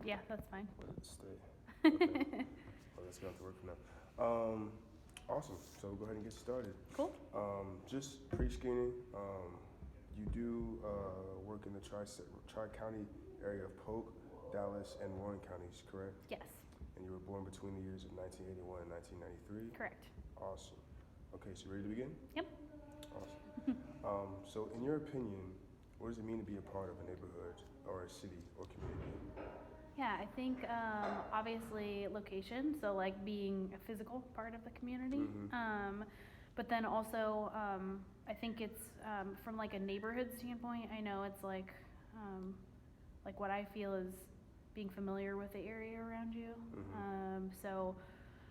Yeah, that's fine. Where did it stay? Okay. Oh, that's going to work for now. Awesome. So go ahead and get started. Cool. Just pre-screening. You do work in the Tri-County area of Polk, Dallas, and Warren counties, correct? Yes, And you were born between the years of 1981 and 1993? correct. Awesome. Okay, so ready to begin? Yep. Awesome. So in your opinion, what does it mean to be a part of a neighborhood or a city or community? Yeah, I think obviously location, so like being a physical part of the community. But then also, I think it's from like a neighborhood standpoint. I know it's like what I feel is being familiar with the area around you. So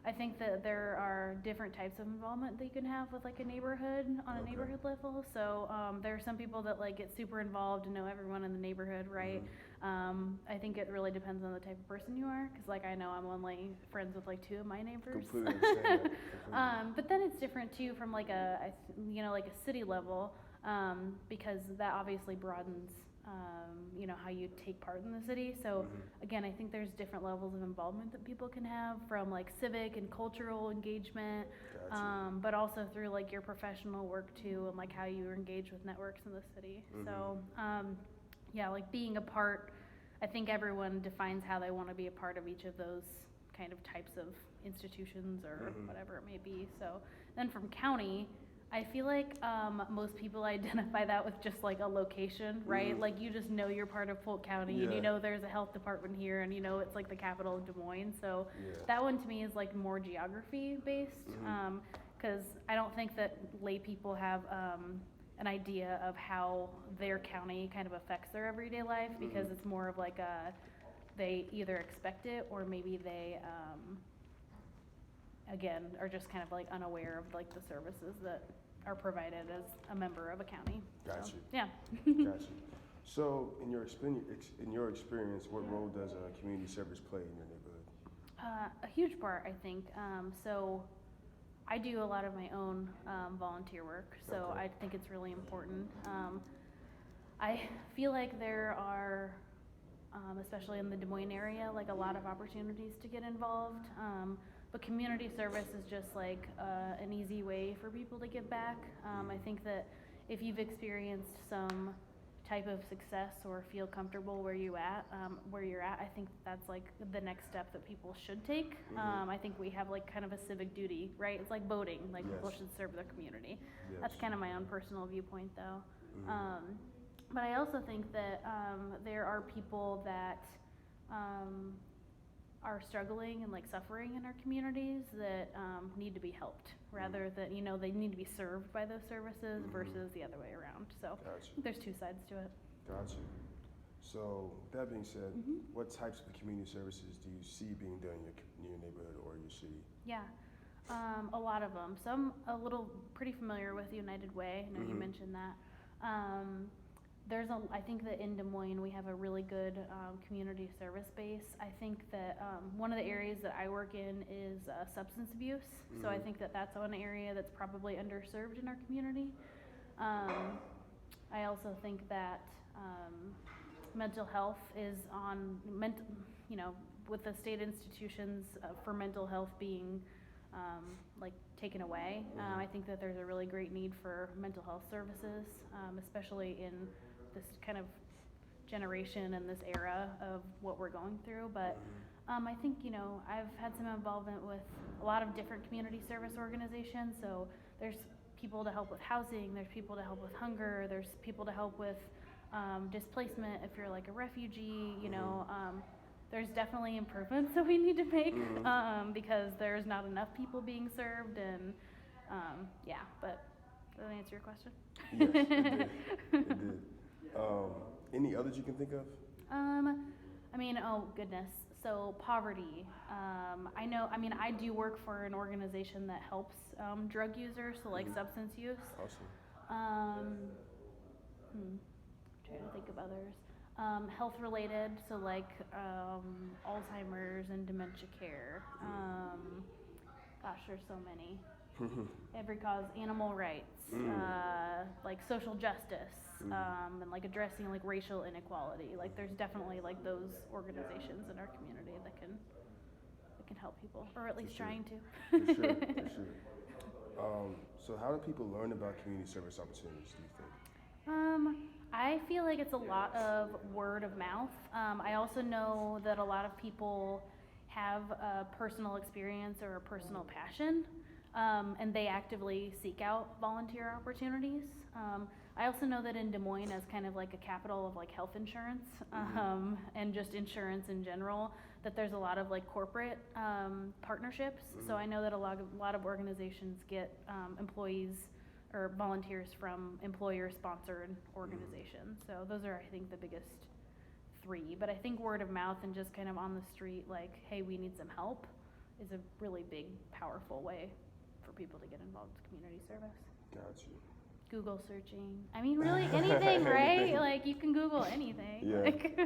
I think that there are different types of involvement that you can have with like a neighborhood on a Okay. neighborhood level. So there are some people that like get super involved and know everyone in the neighborhood, right? I think it really depends on the type of person you are, because like I know I'm only friends with like two of my neighbors. Completely understand that. Completely. But then it's different too from like like a city level, because that obviously broadens how you take part in the city. So again, I think there's different levels of involvement that people can have, from like civic and cultural engagement, Gotcha. but also through like your professional work too, and like how you engage with networks in the city. So yeah, like being a part, I think everyone defines how they want to be a part of each of those kind of types of institutions or whatever it may be. So then from county, I feel like most people identify that with just like a location, right? Like you just know you're part of Polk County, and you Yeah. know there's a health department here, and you know it's like the capital of Des Moines. So Yeah. that one to me is like more geography based, because I don't think that lay people have an idea of how their county kind of affects their everyday life, because it's more of like they either expect it, or maybe they again are just kind of like unaware of like the services that are provided as a member of a county. Got So, you. yeah. Gotcha. So in your experience, what role does community service play in your neighborhood? A huge part, I think. So I do a lot of my own volunteer work, so Okay. I think it's really important. I feel like there are, especially in the Des Moines area, like a lot of opportunities to get involved. But community service is just like an easy way for people to give back. I think that if you've experienced some type of success or feel comfortable where you're at, I think that's like the next step that people should take. I think we have like kind of a civic duty, right? It's like voting, like people Yes. should serve their community. Yes. That's kind of my own personal viewpoint, though. But I also think that there are people that are struggling and like suffering in our communities that need to be helped, rather than they need to be served by those services versus the other way around. So I Gotcha. think there's two sides to it. Gotcha. So with that being said, what types of community services do you see being done in your neighborhood or your city? Yeah, a lot of them. Some a little pretty familiar with United Way. I know you mentioned that. I think that in Des Moines we have a really good community service base. I think that one of the areas that I work in is substance abuse. So I think that that's one area that's probably underserved in our community. I also think that mental health is with the state institutions for mental health being like taken away. I think that there's a really great need for mental health services, especially in this kind of generation and this era of what we're going through. But I think I've had some involvement with a lot of different community service organizations. So there's people to help with housing, there's people to help with hunger, there's people to help with displacement if you're like a refugee. There's definitely improvements that we need to make because there's not enough people being served, and yeah. But does that answer your question? Yes, it did. It did. Any others you can think of? Oh goodness. So poverty. I do work for an organization that helps drug users, so like substance use. Awesome. Trying to think of others. Health related, so like Alzheimer's and dementia care. Gosh, there's so many. every cause, animal rights, like social justice, and like addressing like racial inequality. Like there's definitely like those organizations in our community that can help people, or at least sure. trying to. For sure, for sure. So how do people learn about community service opportunities, do you think? I feel like it's a lot of word of mouth. I also know that a lot of people have a personal experience or a personal passion, and they actively seek out volunteer opportunities. I also know that in Des Moines, as kind of like a capital of like health insurance, and just insurance in general, that there's a lot of like corporate partnerships. So I know that a lot of organizations get employees or volunteers from employer-sponsored organizations. So those are, I think, the biggest three. But I think word of mouth and just kind of on the street, like, hey, we need some help, is a really big, powerful way for people to get involved with community service. Got you. Google searching. I mean, really anything, right? Like, you can Google anything. Yeah. Like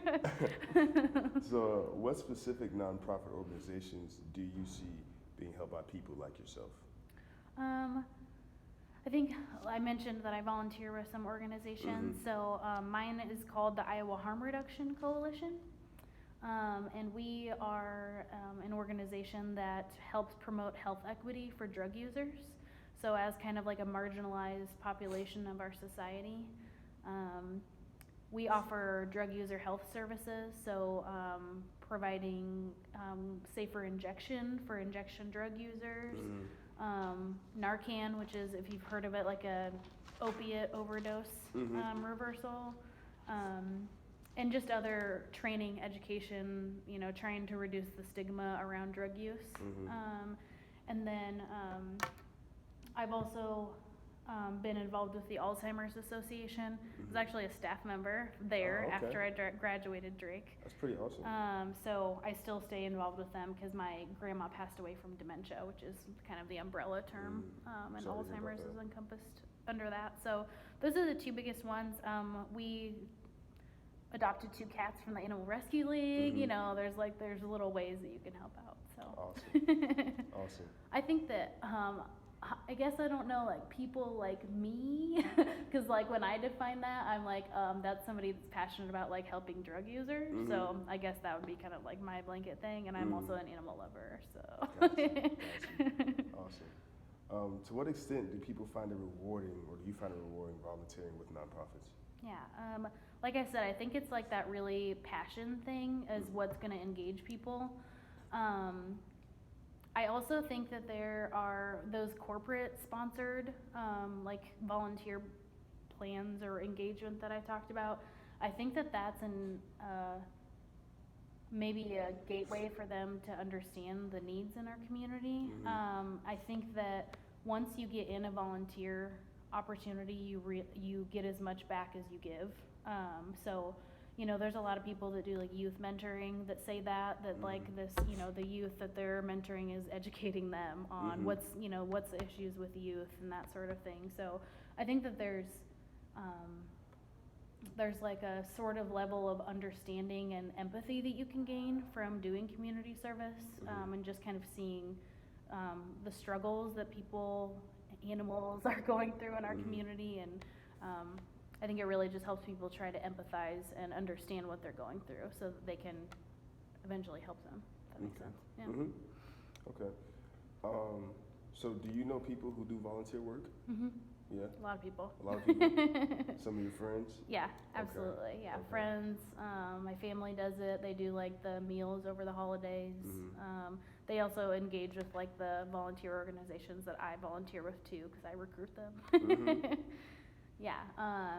So what specific nonprofit organizations do you see being helped by people like yourself? I think I mentioned that I volunteer with some organizations. So mine is called the Iowa Harm Reduction Coalition. And we are an organization that helps promote health equity for drug users. So as kind of like a marginalized population of our society, we offer drug user health services. So providing safer injection for injection drug users. Narcan, which is, if you've heard of it, like a opiate overdose reversal, and just other training, education, you know, trying to reduce the stigma around drug use. And then I've also been involved with the Alzheimer's Association. I was actually a staff member there after I graduated Drake. That's pretty awesome. So I still stay involved with them because my grandma passed away from dementia, which is kind of the umbrella term, and Sorry to hear Alzheimer's about is that. encompassed under that. So those are the two biggest ones. We adopted 2 cats from the Animal Rescue League. You know, there's little ways that you can help out. So Awesome. Awesome. I think that I guess I don't know, like, people like me, because like when I define that, I'm like, that's somebody that's passionate about like helping drug users. So I guess that would be kind of like my blanket thing, and I'm also an animal lover. So. Gotcha. Awesome. To what extent do people find it rewarding, or do you find it rewarding volunteering with nonprofits? Yeah, like I said, I think it's like that really passion thing is what's going to engage people. I also think that there are those corporate sponsored, like volunteer plans or engagement that I talked about. I think that that's maybe a gateway for them to understand the needs in our community. I think that once you get in a volunteer opportunity, you get as much back as you give. So, you know, there's a lot of people that do like youth mentoring that say that like this, you know, the youth that they're mentoring is educating them on what's the issues with youth and that sort of thing. So I think that there's like a sort of level of understanding and empathy that you can gain from doing community service, and just kind of seeing the struggles that animals are going through in our community, and I think it really just helps people try to empathize and understand what they're going through so that they can eventually help them, if that makes sense. Yeah. Okay. So do you know people who do volunteer work? Yeah. A lot of people. A lot of people? Some of your friends? Yeah, absolutely. Yeah, friends. My family does it. They do like the meals over the holidays. They also engage with like the volunteer organizations that I volunteer with too, because I recruit them. Yeah,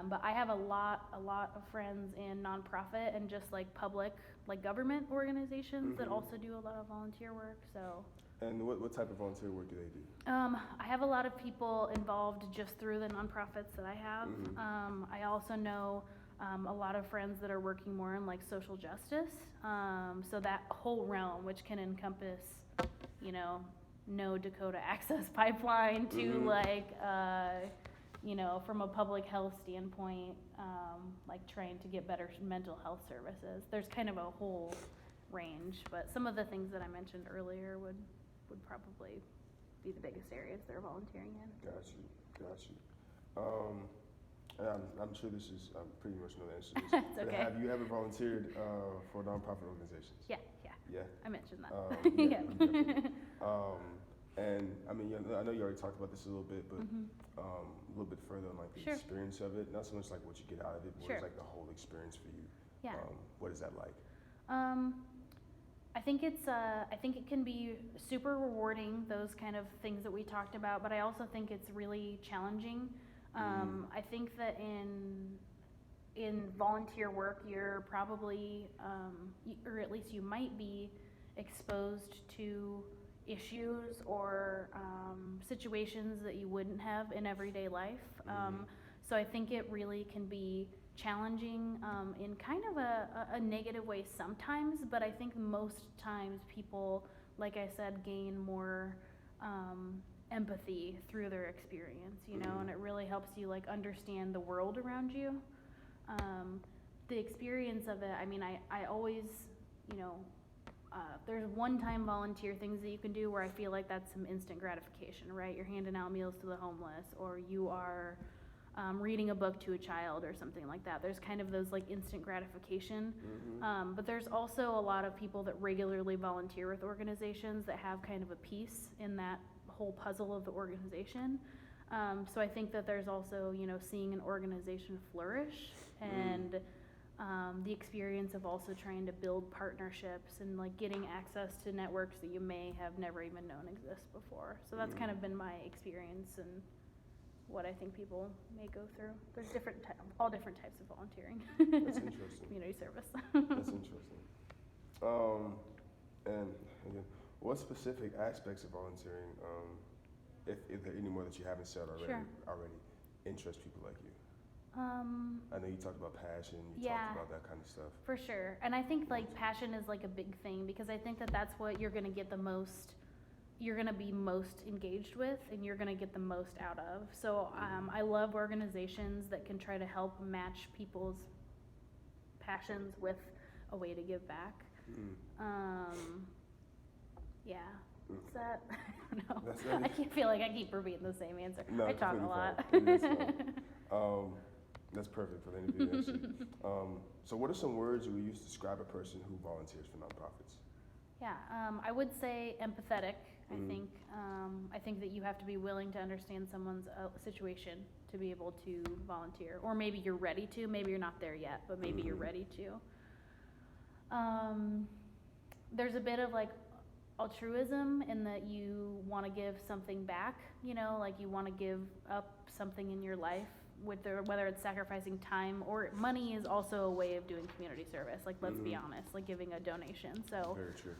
but I have a lot of friends in nonprofit and just like public, like government organizations that also do a lot of volunteer work. So. And what type of volunteer work do they do? I have a lot of people involved just through the nonprofits that I have. I also know a lot of friends that are working more in like social justice. So that whole realm, which can encompass, you know, no Dakota Access Pipeline to like, you know, from a public health standpoint, like trying to get better mental health services. There's kind of a whole range, but some of the things that I mentioned earlier would probably be the biggest areas they're volunteering in. Got you. And I'm sure this is, I pretty much know the answer to this. It's But okay. have you ever volunteered for nonprofit organizations? Yeah. Yeah. I mentioned that. Yeah. you definitely- and I mean, I know you already talked about this a little bit, but Mhm. a little bit further on like the Sure. experience of it. Not so much like what you get out of it, but Sure. it's like the whole experience for you. Yeah. What is that like? I think I think it can be super rewarding, those kind of things that we talked about, but I also think it's really challenging. I think that in volunteer work, you're probably, or at least you might be exposed to issues or situations that you wouldn't have in everyday life. So I think it really can be challenging in kind of a negative way sometimes, but I think most times people, like I said, gain more empathy through their experience, you know, and it really helps you like understand the world around you. The experience of it, I mean, I always, you know, there's one-time volunteer things that you can do where I feel like that's some instant gratification, right? You're handing out meals to the homeless, or you are reading a book to a child or something like that. There's kind of those like instant gratification. But there's also a lot of people that regularly volunteer with organizations that have kind of a piece in that whole puzzle of the organization. So I think that there's also, you know, seeing an organization flourish and the experience of also trying to build partnerships and like getting access to networks that you may have never even known exist before. So that's kind of been my experience and what I think people may go through. There's all different types of volunteering. That's interesting. Community service. That's interesting. And again, what specific aspects of volunteering, if there are any more that you haven't said already, interest people like you? I know you talked about passion, you talked about that kind of stuff. For sure. And I think like passion is like a big thing because I think that that's what you're going to get the most, you're going to be most engaged with and you're going to get the most out of. So I love organizations that can try to help match people's passions with a way to give back. Yeah. Is that, I don't know. I can't feel like I keep repeating the same answer. No, I talk a lot. That's perfect for the interview. So what are some words you would use to describe a person who volunteers for nonprofits? Yeah, I would say empathetic. I think that you have to be willing to understand someone's situation to be able to volunteer. Or maybe you're ready to, maybe you're not there yet, but maybe you're ready to. There's a bit of like altruism in that you want to give something back, you know, like you want to give up something in your life, whether it's sacrificing time or money is also a way of doing community service. Like, let's be honest, like giving a donation. So, very true.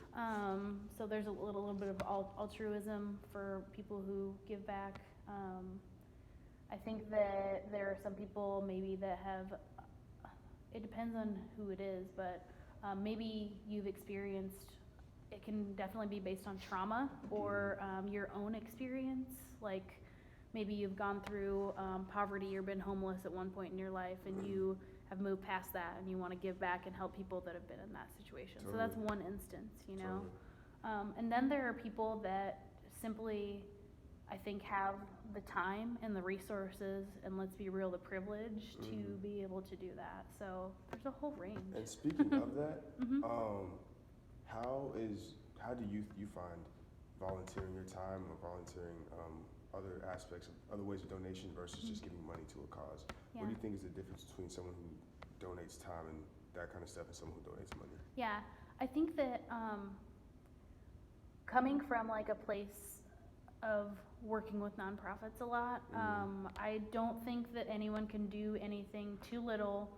So there's a little bit of altruism for people who give back. I think that there are some people maybe that have, it depends on who it is, but maybe you've experienced, it can definitely be based on trauma or your own experience. Like maybe you've gone through poverty or been homeless at one point in your life and you have moved past that and you want to give back and help people that have been in that situation. So that's one instance, you know. And then there are people that simply, I think, have the time and the resources and, let's be real, the privilege to be able to do that. So there's a whole range. And speaking of that, how do you find volunteering your time or volunteering other aspects of other ways of donation versus just giving money to a cause? Yeah. What do you think is the difference between someone who donates time and that kind of stuff and someone who donates money? Yeah, I think that coming from like a place of working with nonprofits a lot, I don't think that anyone can do anything too little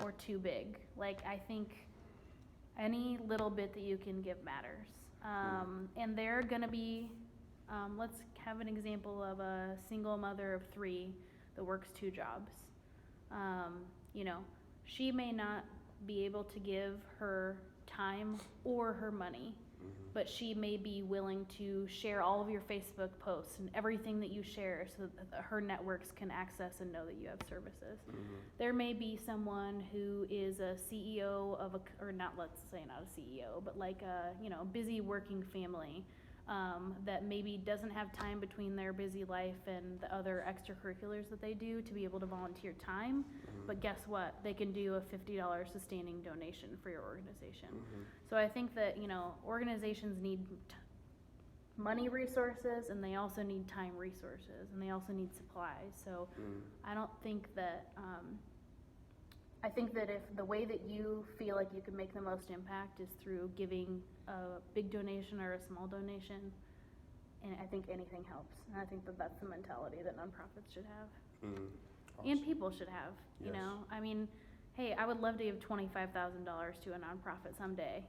or too big. Like, I think any little bit that you can give matters. And they're gonna be, let's have an example of a single mother of 3 that works 2 jobs. You know, she may not be able to give her time or her money, but she may be willing to share all of your Facebook posts and everything that you share so that her networks can access and know that you have services. There may be someone who is a CEO of or not, let's say not a CEO, but like a, you know, busy working family that maybe doesn't have time between their busy life and the other extracurriculars that they do to be able to volunteer time. But guess what? They can do a $50 sustaining donation for your organization. So I think that, organizations need money resources, and they also need time resources, and they also need supplies. So I don't think that, I think that if the way that you feel like you can make the most impact is through giving a big donation or a small donation, and I think anything helps. And I think that that's the mentality that nonprofits should have. Awesome. And people should have, you know? I mean, hey, I would love to give $25,000 to a nonprofit someday,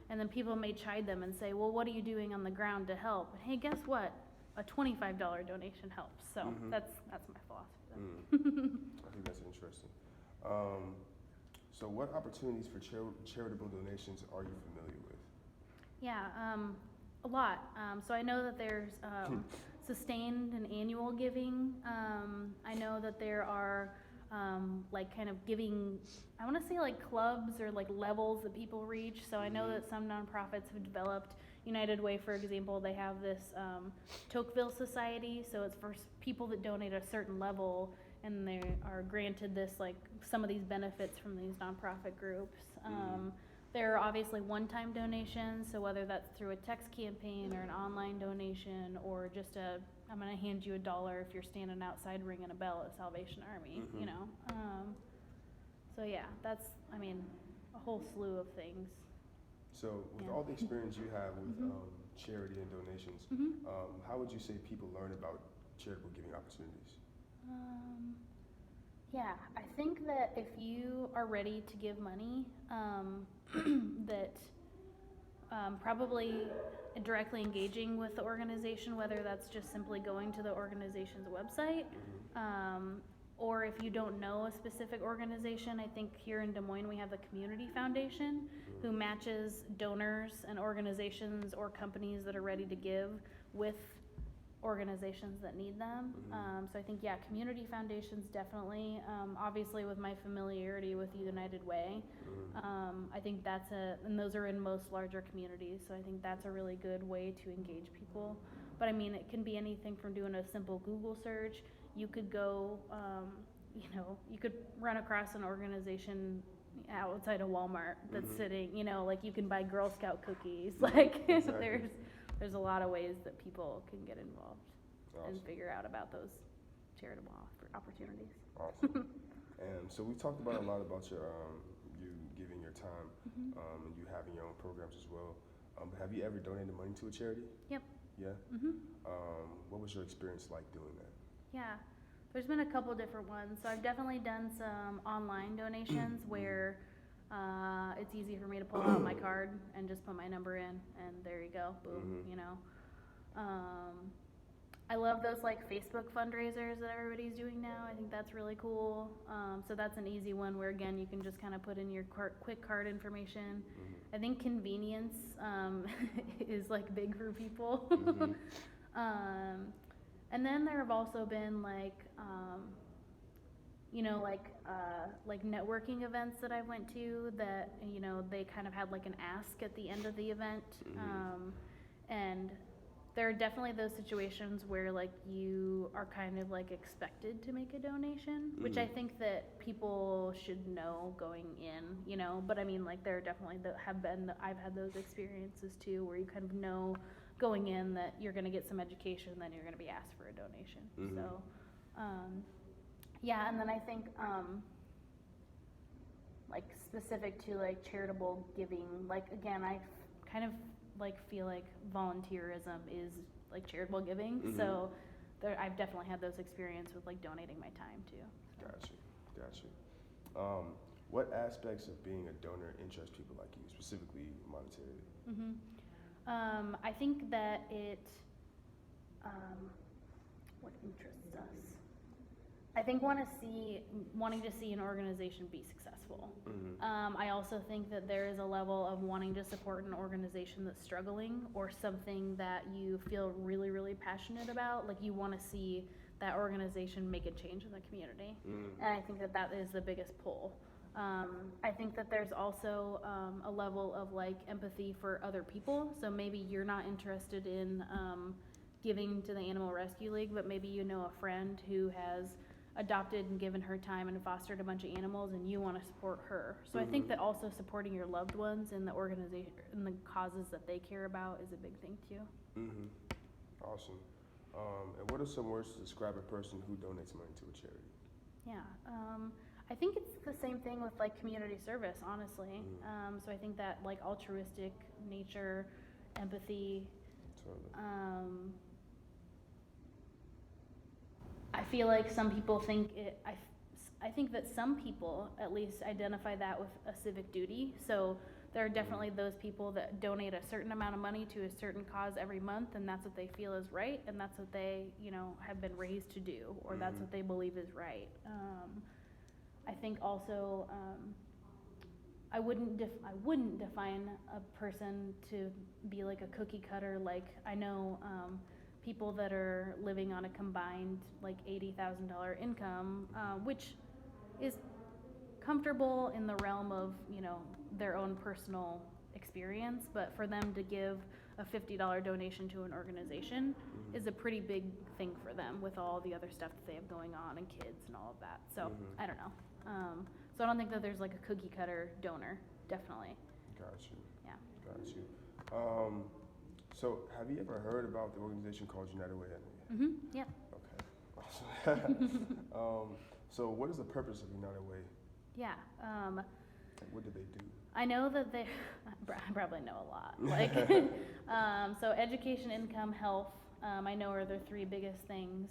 and then people may chide them and say, well, what are you doing on the ground to help? And hey, guess what? A $25 donation helps. So that's my philosophy. I think that's interesting. So what opportunities for charitable donations are you familiar with? Yeah, a lot. So I know that there's sustained and annual giving. I know that there are like kind of giving, I want to say like clubs or like levels that people reach. So I know that some nonprofits have developed. United Way, for example, they have this Tocqueville Society. So it's for people that donate a certain level, and they are granted this, like, some of these benefits from these nonprofit groups. There are obviously one-time donations, so whether that's through a text campaign or an online donation or just I'm going to hand you $1 if you're standing outside ringing a bell at Salvation Army, So yeah, that's, a whole slew of things. So with all the experience you have with charity and donations, how would you say people learn about charitable giving opportunities? Yeah, I think that if you are ready to give money, that probably directly engaging with the organization, whether that's just simply going to the organization's website, or if you don't know a specific organization, I think here in Des Moines we have the Community Foundation, who matches donors and organizations or companies that are ready to give with organizations that need them. So I think, yeah, community foundations definitely. Obviously, with my familiarity with United Way, I think and those are in most larger communities, so I think that's a really good way to engage people. But it can be anything from doing a simple Google search. You could go, you could run across an organization outside of Walmart that's sitting, like you can buy Girl Scout cookies. Like, exactly. There's a lot of ways that people can get involved and figure out about those charitable opportunities. Awesome. And so we talked about a lot about your you giving your time and you having your own programs as well. But have you ever donated money to a charity? Yep. Yeah? What was your experience like doing that? Yeah. There's been a couple different ones. So I've definitely done some online donations where it's easy for me to pull out my card and just put my number in, and there you go, boom, I love those like Facebook fundraisers that everybody's doing now. I think that's really cool. So that's an easy one where, again, you can just kind of put in your quick card information. I think convenience is like big for people. And then there have also been like networking events that I went to that, they kind of had like an ask at the end of the event. And there are definitely those situations where like you are kind of like expected to make a donation, which I think that people should know going in, but like there are definitely I've had those experiences too, where you kind of know going in that you're going to get some education, then you're going to be asked for a donation. So, yeah, and then I think, like specific to like charitable giving, like again, I kind of like feel like volunteerism is like charitable giving. So I've definitely had those experiences with like donating my time too. Gotcha. What aspects of being a donor interest people like you, specifically monetarily? I think that what interests us? I think wanting to see an organization be successful. I also think that there is a level of wanting to support an organization that's struggling or something that you feel really, really passionate about. Like you want to see that organization make a change in the community. And I think that is the biggest pull. I think that there's also a level of like empathy for other people. So maybe you're not interested in giving to the Animal Rescue League, but maybe you know a friend who has adopted and given her time and fostered a bunch of animals, and you want to support her. So I think that also supporting your loved ones in the organization and the causes that they care about is a big thing too. Awesome. And what are some words to describe a person who donates money to a charity? Yeah, I think it's the same thing with like community service, honestly. So I think that like altruistic nature, empathy. Totally. I feel like some people think it. I think that some people at least identify that with a civic duty. So there are definitely those people that donate a certain amount of money to a certain cause every month, and that's what they feel is right, and that's what they, have been raised to do, or that's what they believe is right. I think also I wouldn't define a person to be like a cookie cutter. Like I know people that are living on a combined like $80,000 income, which is comfortable in the realm of their own personal experience, but for them to give a $50 donation to an organization is a pretty big thing for them with all the other stuff that they have going on and kids and all of that. So I don't know. So I don't think that there's like a cookie cutter donor. Definitely. Got you. Yeah. Got you. So have you ever heard about the organization called United Way? Yeah. Okay. Awesome. So what is the purpose of United Way? Yeah. What do they do? I know that I probably know a lot. Like, so education, income, health, I know are their three biggest things.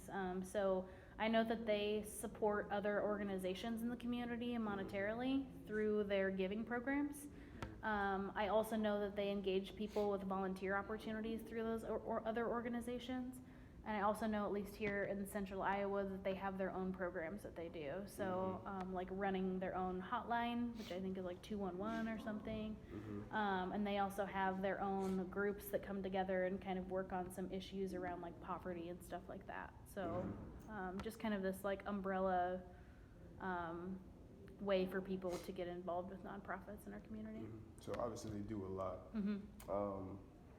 So I know that they support other organizations in the community monetarily through their giving programs. I also know that they engage people with volunteer opportunities through those or other organizations. And I also know, at least here in central Iowa, that they have their own programs that they do. So, like running their own hotline, which I think is like 211 or something. And they also have their own groups that come together and kind of work on some issues around like poverty and stuff like that. So, just kind of this like umbrella way for people to get involved with nonprofits in our community. So obviously they do a lot.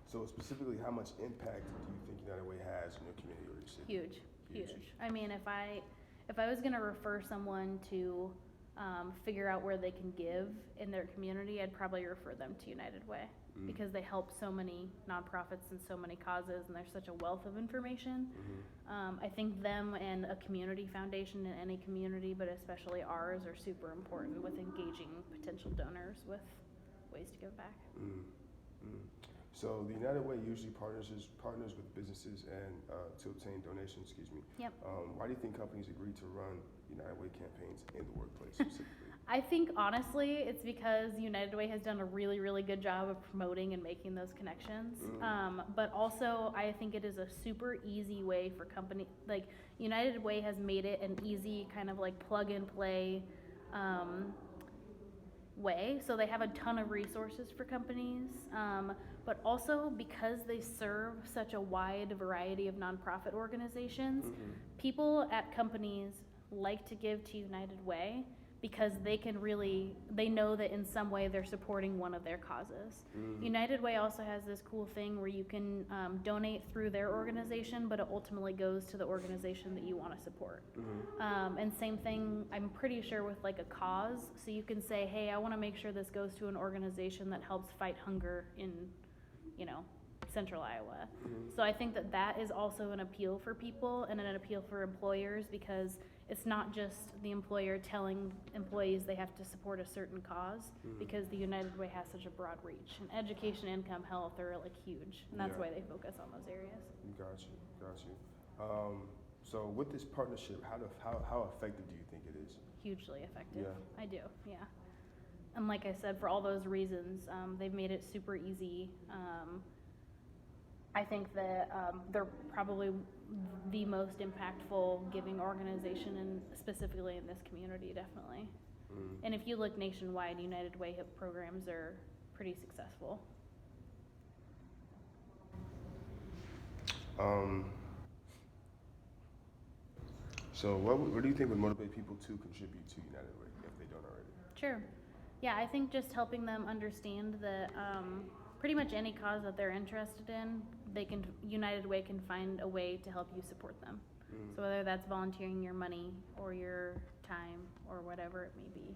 So specifically, how much impact do you think United Way has in your community or your city? Huge. I mean, if I was gonna refer someone to figure out where they can give in their community, I'd probably refer them to United Way because they help so many nonprofits and so many causes, and there's such a wealth of information. I think them and a community foundation in any community, but especially ours, are super important with engaging potential donors with ways to give back. So the United Way usually partners with businesses and to obtain donations. Yep. Why do you think companies agree to run United Way campaigns in the workplace specifically? I think honestly, it's because United Way has done a really, really good job of promoting and making those connections. But also, I think it is a super easy way for company. Like United Way has made it an easy kind of like plug and play way. So they have a ton of resources for companies. But also because they serve such a wide variety of nonprofit organizations, people at companies like to give to United Way because they know that in some way they're supporting one of their causes. United Way also has this cool thing where you can donate through their organization, but it ultimately goes to the organization that you want to support. And same thing, I'm pretty sure with like a cause, so you can say, hey, I want to make sure this goes to an organization that helps fight hunger in central Iowa. So I think that is also an appeal for people and an appeal for employers, because it's not just the employer telling employees they have to support a certain cause, because the United Way has such a broad reach. And education, income, health are like huge, and that's why they focus on those areas. Got you. So with this partnership, how effective do you think it is? Hugely effective. Yeah. I do, yeah. And like I said, for all those reasons, they've made it super easy. I think that they're probably the most impactful giving organization, and specifically in this community, definitely. And if you look nationwide, United Way programs are pretty successful. So what do you think would motivate people to contribute to United Way if they don't already? Sure. Yeah, I think just helping them understand that pretty much any cause that they're interested in, United Way can find a way to help you support them. So whether that's volunteering your money or your time or whatever it may be,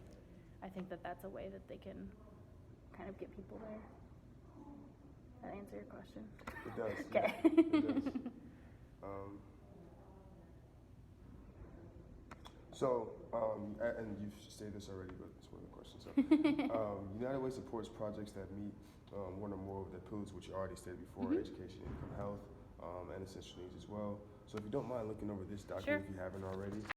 I think that that's a way that they can kind of get people there. That answer your question? It does. Okay. Yeah, it does. And you've stated this already, but it's one of the questions. So, United Way supports projects that meet one or more of the pillars, which you already stated before: education, income, health, and essential needs as well. So if you don't mind looking over this document, if you haven't already.